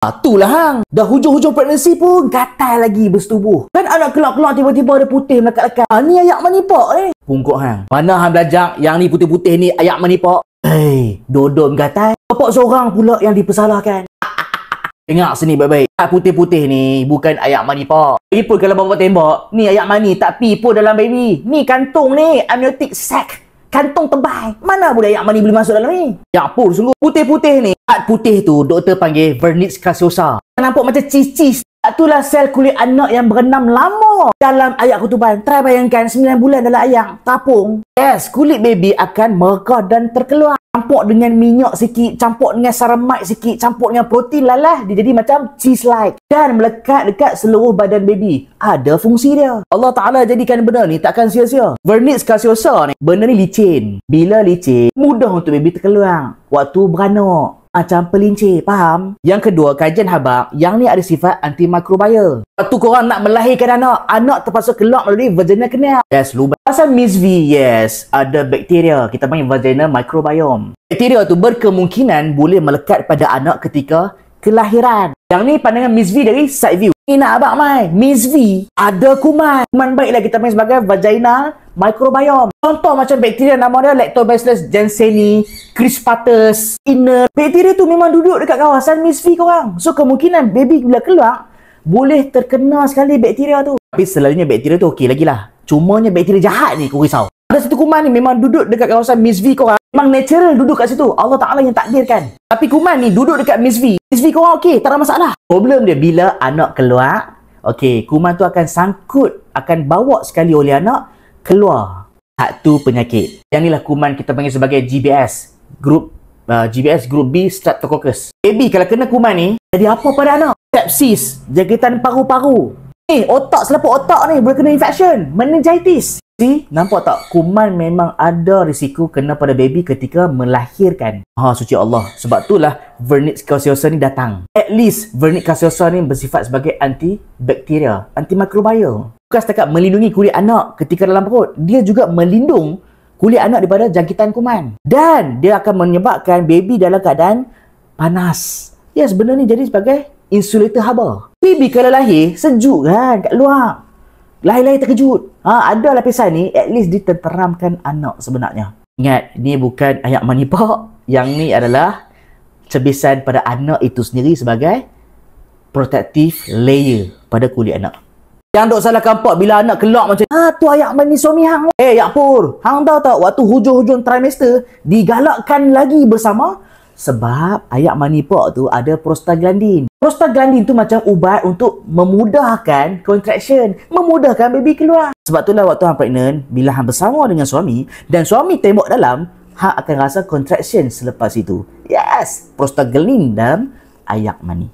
Itulah hang. Dah hujung-hujung pregnancy pun gatal lagi bersetubuh. Kan anak kelak-kelak tiba-tiba ada putih melekat-lekat. Ni ayak manipak ni. Pungkuk hang. Mana hang belajar yang ni putih-putih ni ayak manipak? Dodom gatal. Bapak seorang pula yang dipersalahkan. Dengar sini baik-baik. Putih-putih ni bukan ayak mani pak. Lagipun kalau bapak tembak, ni ayak mani tak pi pun dalam baby. Ni kantung ni, amniotic sac. Kantung tebal. Mana boleh ayak mani boleh masuk dalam ni? Ya pun sungguh. Putih-putih ni. Putih tu doktor panggil vernix caseosa. Nampak macam cheese-cheese. Itulah sel kulit anak yang berenam lama dalam ayak ketuban. Try bayangkan 9 bulan dalam ayak tapung. Yes, kulit baby akan merekah dan terkeluar. Campur dengan minyak sikit, campur dengan ceramide sikit, campur dengan protein lalah, dia jadi macam cheese-like dan melekat dekat seluruh badan baby. Ada fungsi dia. Allah Ta'ala jadikan benda ni takkan sia-sia. Vernix caseosa ni, benda ni licin. Bila licin, mudah untuk baby terkeluar waktu beranak. Macam pelincir, faham? Yang kedua, kajian habaq, yang ni ada sifat antimikrobial. Waktu korang nak melahirkan anak terpaksa keluar melalui vagina canal. Yes, lubang. Pasal Miss V, yes, ada bakteria. Kita panggil vagina microbiome. Bakteria tu berkemungkinan boleh melekat pada anak ketika kelahiran. Yang ni pandangan Miss V dari side view. Ni nak abang mai, Miss V ada kuman. Kuman baiklah kita panggil sebagai vagina microbiome. Contoh macam bakteria nama dia Lactobacillus jansseni, crispatus, inner. Bakteria tu memang duduk dekat kawasan Miss V korang. So kemungkinan baby bila keluar boleh terkena sekali bakteria tu. Tapi selalunya bakteria tu okey lagi lah. Cumanya bakteria jahat ni kau risau. Ada satu kuman ni memang duduk dekat kawasan Miss V korang. Memang natural duduk kat situ. Allah Ta'ala yang takdirkan. Tapi kuman ni duduk dekat Miss V. Miss V korang okey, tak ada masalah. Problem dia bila anak keluar, okey, kuman tu akan sangkut, akan bawa sekali oleh anak keluar. Satu penyakit. Yang inilah kuman kita panggil sebagai GBS. GBS Group B Streptococcus. Baby kalau kena kuman ni, jadi apa pada anak? Sepsis, jangkitan paru-paru. Ni, otak selaput otak ni boleh kena infection, meningitis. Nampak tak? Kuman memang ada risiko kena pada baby ketika melahirkan. Suci Allah. Sebab itulah vernix caseosa ni datang. At least vernix caseosa ni bersifat sebagai antibakteria, antimikrobial. Bukan setakat melindungi kulit anak ketika dalam perut, dia juga melindung kulit anak daripada jangkitan kuman. Dan dia akan menyebabkan baby dalam keadaan panas. Yes, benda ni jadi sebagai insulator haba. Baby kalau lahir sejuk kan kat luar. Lahir-lahir terkejut. Ada lapisan ni, at least ditenteramkan anak sebenarnya. Ingat, ni bukan ayak mani pak. Yang ni adalah cebisan pada anak itu sendiri sebagai protective layer pada kulit anak. Yang dok salah kampak bila anak keluar macam tu ayak mani suami hang. Yak Pur, hang tahu tak waktu hujung-hujung trimester digalakkan lagi bersama sebab ayak mani pak tu ada prostaglandin. Prostaglandin tu macam ubat untuk memudahkan contraction, memudahkan baby keluar. Sebab itulah waktu hang pregnant, bila hang bersama dengan suami dan suami tembok dalam, hang akan rasa contraction selepas itu. Yes, prostaglandin dalam ayak mani.